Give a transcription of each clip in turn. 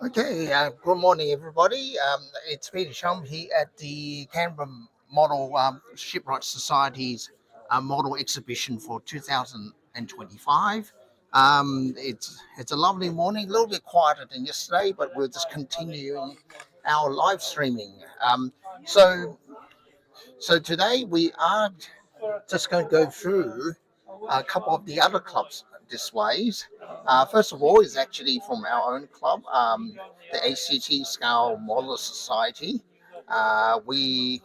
Okay, good morning, everybody. It's Peter Shum here at the Canberra Model Shipwright Society's model exhibition for 2025. It's a lovely morning, a little bit quieter than yesterday, but we're just continuing our live streaming. So, so today we are just going to go through a couple of the other clubs displays. First of all, is actually from our own club, the ACT Scale Model Society. We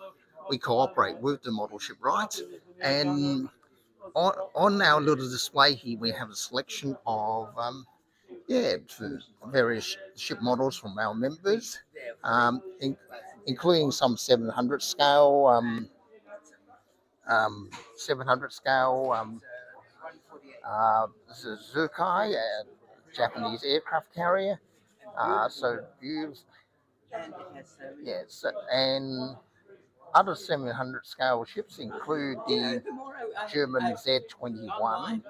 cooperate with the Model Shipwrights, and on our little display here, we have a selection of various ship models from our members, including some 700 scale, 700 scale. Suzuki, a Japanese aircraft carrier. So you, yes, and other 700 scale ships include the German Z-21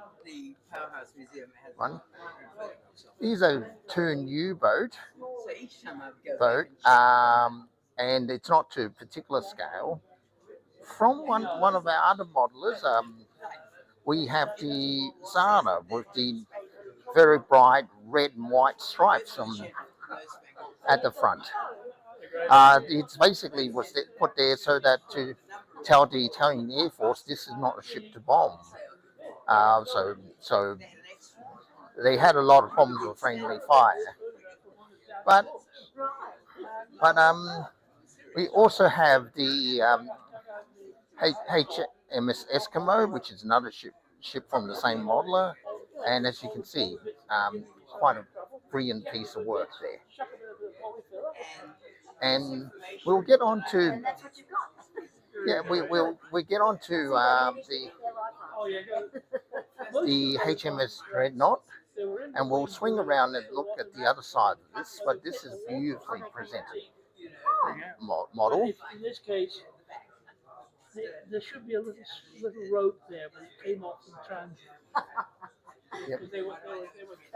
one. These are two new boat, and it's not to a particular scale. From one of our other modelers, we have the Zara with the very bright red and white stripes at the front. It's basically was put there so that to tell the Italian Air Force this is not a ship to bomb. So they had a lot of problems with friendly fire. But but we also have the HMS Eskimo, which is another ship from the same modeler, and as you can see, quite a brilliant piece of work there. And we'll get on to we get on to the HMS Dreadnought, and we'll swing around and look at the other side of this. But this is beautifully presented model. In this case, there should be a little rope there, but it came off in transit. Yep. They were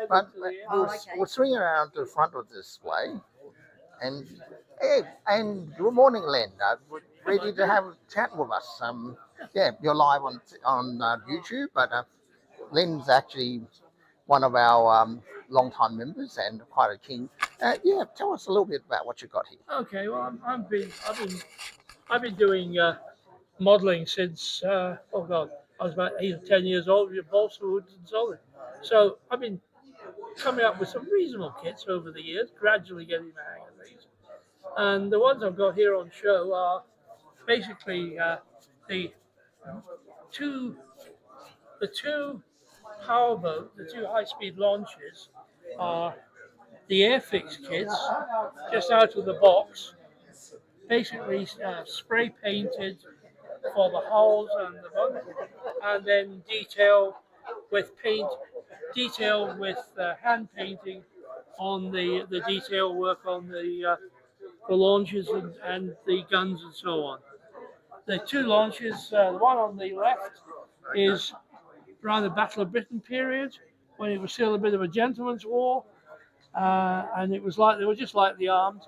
But we'll swing around to the front of the display. And good morning, Len. We're ready to have a chat with us. You're live on YouTube, but Len's actually one of our long-time members and quite a keen. Tell us a little bit about what you got here. Okay, well, I've been doing modelling since I was about 8 or 10 years old with balsa wood and solid. So I've been coming up with some reasonable kits over the years, gradually getting the hang of these. And the ones I've got here on show are basically the two powerboat, the two high-speed launches are the Airfix kits, just out of the box, basically spray painted for the hulls and the boat, and then detail with hand painting on the detail work on the launches and the guns and so on. The two launches, the one on the left is around the Battle of Britain period, when it was still a bit of a gentleman's war, and it was like they were just lightly armed.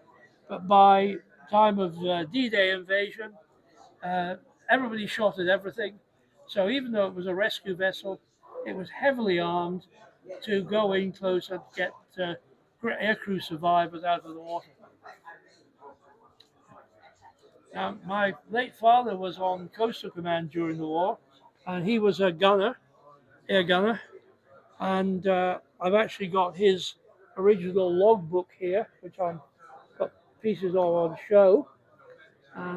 But by time of D-Day invasion, everybody shot at everything. So even though it was a rescue vessel, it was heavily armed to go in close and get aircrew survivors out of the water. Now, my late father was on Coastal Command during the war, and he was a air gunner, and I've actually got his original logbook here, which I've got pieces of on show.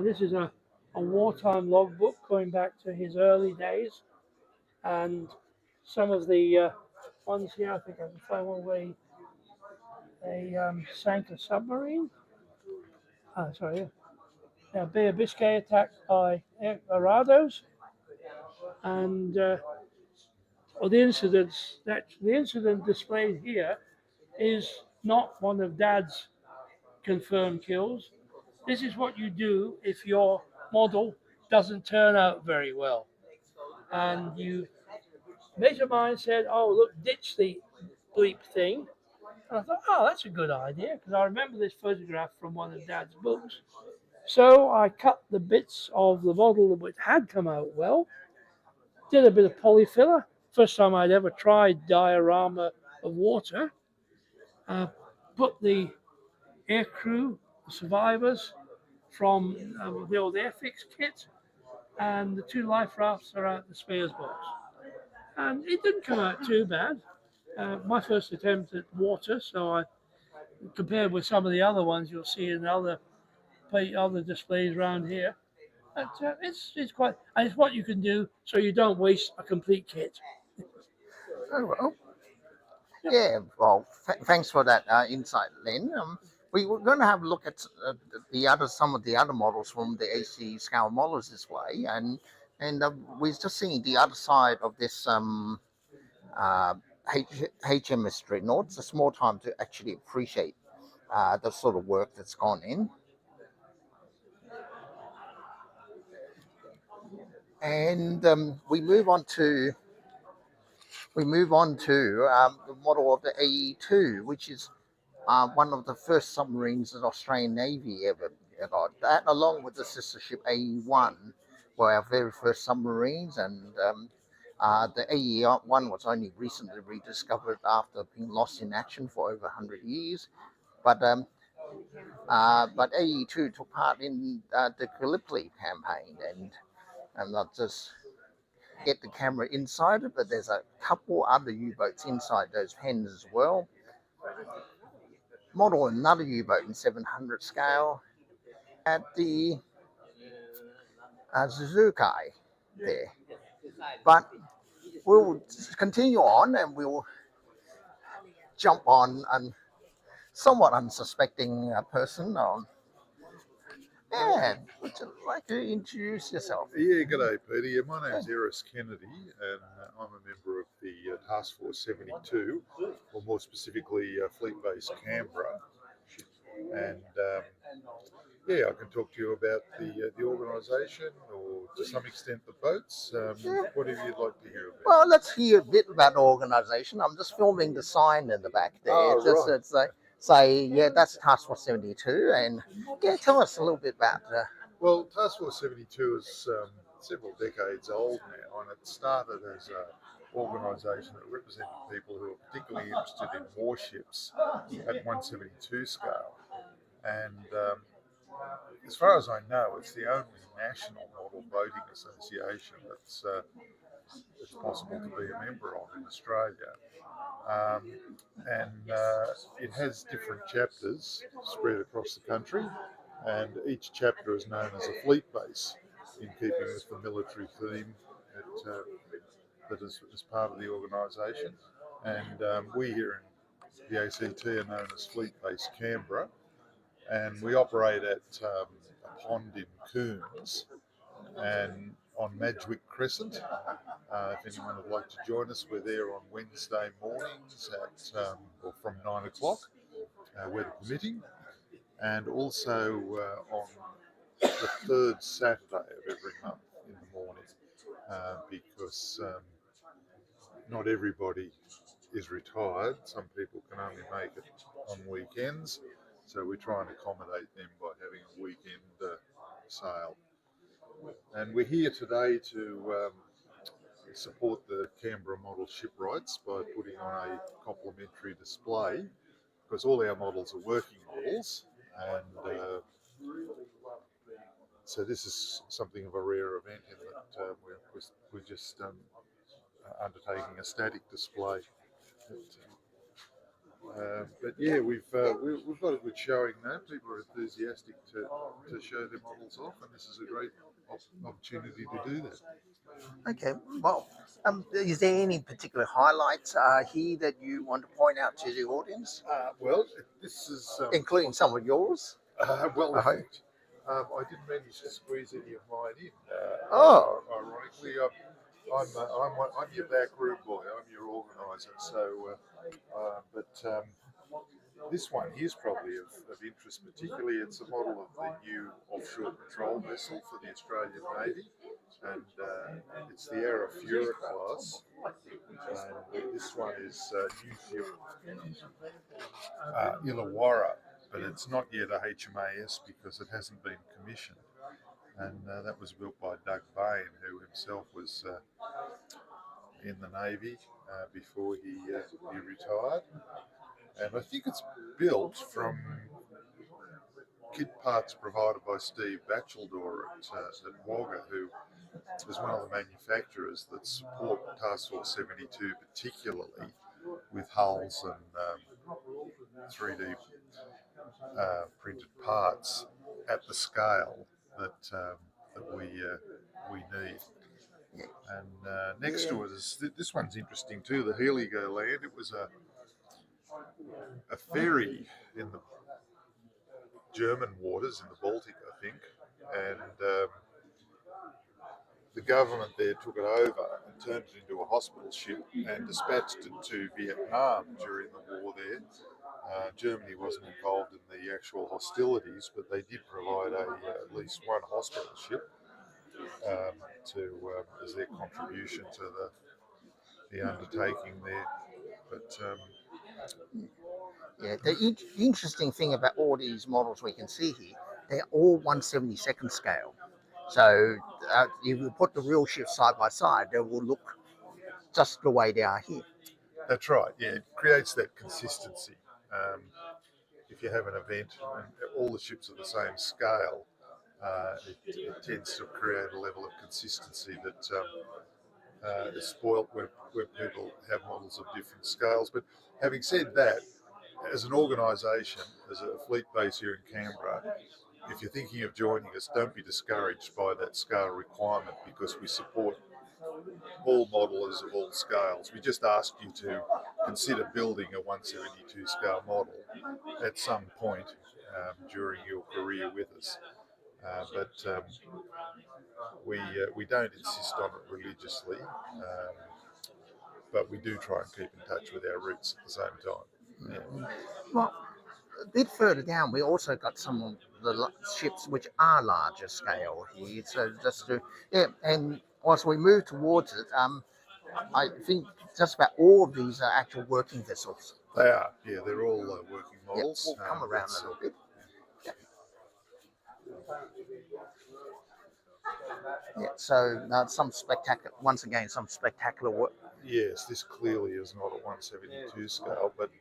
This is a wartime logbook going back to his early days, and some of the ones here, I think I can find one where they sank a submarine. Bay of Biscay attacked by Arados, and the incident displayed here is not one of Dad's confirmed kills. This is what you do if your model doesn't turn out very well, and you mate of mine said, "Oh, look, ditch the bleep thing. And I thought, oh, that's a good idea, because I remember this photograph from one of Dad's books. So I cut the bits of the model which had come out well, did a bit of polyfiller. First time I'd ever tried diorama of water. Uh, put the air crew, the survivors from the old Airfix kit, and the two life rafts are out the spares box. And it didn't come out too bad. My first attempt at water, so I compared with some of the other ones you'll see in other displays around here. But it's quite, and it's what you can do so you don't waste a complete kit. Oh, well. Yeah, well, thanks for that insight, Len. We were going to have a look at some of the other models from the AC scale models this way, and we're just seeing the other side of this uh, HMS Dreadnought. It's a small time to actually appreciate the sort of work that's gone in. And we move on to the model of the AE2, which is one of the first submarines that Australian Navy ever got. That, along with the sister ship AE1, were our very first submarines, and the AE1 was only recently rediscovered after being lost in action for over 100 years. But AE2 took part in the Gallipoli campaign, and not just get the camera inside it, but there's a couple other U-boats inside those pens as well. Model another U-boat in 700 scale at the Suzuki there. But we'll continue on, and we'll jump on a somewhat unsuspecting person. Would you like to introduce yourself? Yeah, g'day, Peter. Yeah, my name's Eris Kennedy, and I'm a member of the Task Force 72, or more specifically, Fleet Base Canberra. And yeah, I can talk to you about the organisation, or to some extent the boats. Whatever you'd like to hear about. Well, let's hear a bit about the organisation. I'm just filming the sign in the back there. Oh, right. It's like, say, yeah, that's Task Force 72, and yeah, tell us a little bit about. Well, Task Force 72 is several decades old now, and it started as an organisation that represented people who are particularly interested in warships at 172 scale. And as far as I know, it's the only national model boating association that's it's possible to be a member of in Australia. And it has different chapters spread across the country, and each chapter is known as a fleet base, in keeping with the military theme that is part of the organisation. And we here in the ACT are known as Fleet Base Canberra, and we operate at a pond in Coons and on Madgwick Crescent. If anyone would like to join us, we're there on Wednesday mornings or from 9 o'clock, weather permitting, and also on the third Saturday of every month in the morning, because not everybody is retired. Some people can only make it on weekends, so we try and accommodate them by having a weekend sail. And we're here today to support the Canberra model Shipwrights by putting on a complimentary display, because all our models are working models, and so this is something of a rare event in that we're just undertaking a static display. But yeah, we've got a good showing now. People are enthusiastic to show their models off, and this is a great opportunity to do that. Okay, well, is there any particular highlights here that you want to point out to the audience, Well, this is including some of yours? well, I hope. I didn't manage to squeeze any of mine in. Oh. Ironically, I'm your backroom boy. I'm your organizer. So, but this one is probably of interest. Particularly, it's a model of the new offshore patrol vessel for the Australian Navy. and it's the Arafura class. And this one is new ship Illawarra, but it's not yet a HMAS because it hasn't been commissioned. And that was built by Doug Bain, who himself was in the Navy before he retired. And I think it's built from kit parts provided by Steve Batcheldor at Wagga, who is one of the manufacturers that support Task Force 72, particularly with hulls and 3D printed parts at the scale that we need. And next to it is this one's interesting too. The Heligoland. It was a ferry in the German waters in the Baltic, I think, and the government there took it over and turned it into a hospital ship and dispatched it to Vietnam during the war there. Germany wasn't involved in the actual hostilities, but they did provide at least one hospital ship as their contribution to the undertaking there. But Yeah, the interesting thing about all these models we can see here, they're all 1/72nd scale. So if you put the real ships side by side, they will look just the way they are here. That's right. Yeah, it creates that consistency. If you have an event and all the ships are the same scale, it tends to create a level of consistency that is spoilt where people have models of different scales. But having said that, as an organisation, as a fleet base here in Canberra, if you're thinking of joining us, don't be discouraged by that scale requirement because we support all modelers of all scales. We just ask you to consider building a 1/72 scale model at some point during your career with us. But we don't insist on it religiously, but we do try and keep in touch with our roots at the same time. Yeah. Well, a bit further down, we also got some of the ships which are larger scale here. So just to, yeah, and as we move towards it, I think just about all of these are actual working vessels. They are, yeah, they're all working models. Yeah, we'll come around a little bit. Yeah. Yeah, so some spectacular, once again, some spectacular work. Yes, this clearly is not a 1/72 scale, but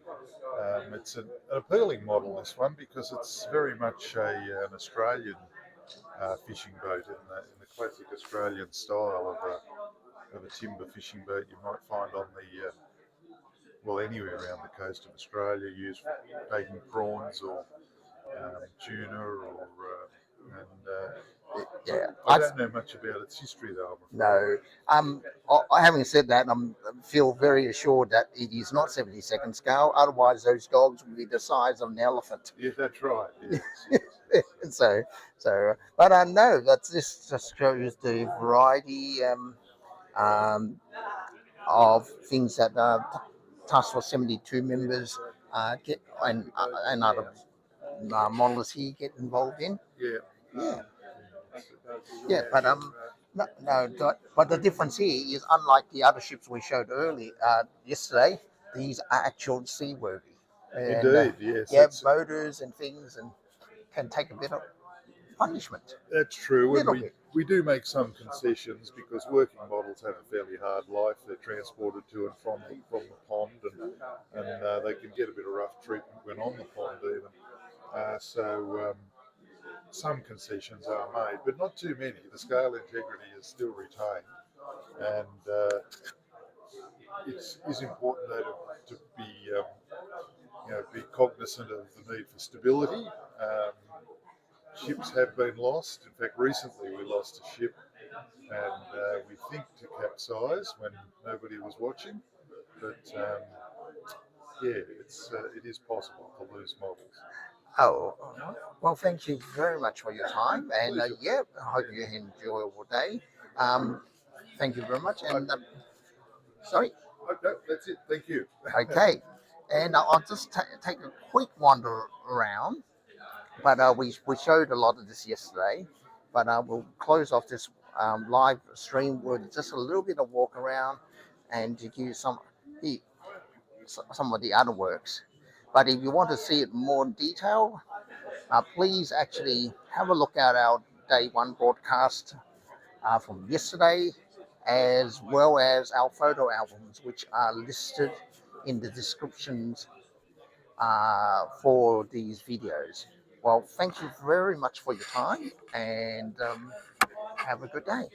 it's an appealing model, this one, because it's very much an Australian fishing boat in the classic Australian style of a timber fishing boat you might find on well, anywhere around the coast of Australia, used for taking prawns or tuna or Yeah, I don't know much about its history though. No. Having said that, I feel very assured that it is not 72nd scale. Otherwise, those dogs would be the size of an elephant. Yeah, that's right. Yes. But I know that this just shows the variety of things that Task Force 72 members get and other modelers here get involved in. Yeah. Yeah. Yeah, but but the difference here is unlike the other ships we showed earlier yesterday, these are actual seaworthy. And, Indeed, yes. Yeah, motors and things, and can take a bit of punishment. That's true. Little And bit. we do make some concessions because working models have a fairly hard life. They're transported to and from the pond, and they can get a bit of rough treatment when on the pond even. So some concessions are made, but not too many. The scale integrity is still retained, and it's important though to be cognizant of the need for stability. Ships have been lost. In fact, recently we lost a ship, and we think to capsize when nobody was watching. But yeah, it is possible to lose models. Oh, well, thank you very much for your time, and yeah, I hope you have an enjoyable day. Thank you very much, and sorry. Okay, that's it. Thank you. Okay, and I'll just take a quick wander around. But we showed a lot of this yesterday, but we'll close off this live stream with just a little bit of walk around and to give you some of the other works. But if you want to see it more in detail, please actually have a look at our day one broadcast from yesterday, as well as our photo albums, which are listed in the descriptions for these videos. Well, thank you very much for your time, and have a good day.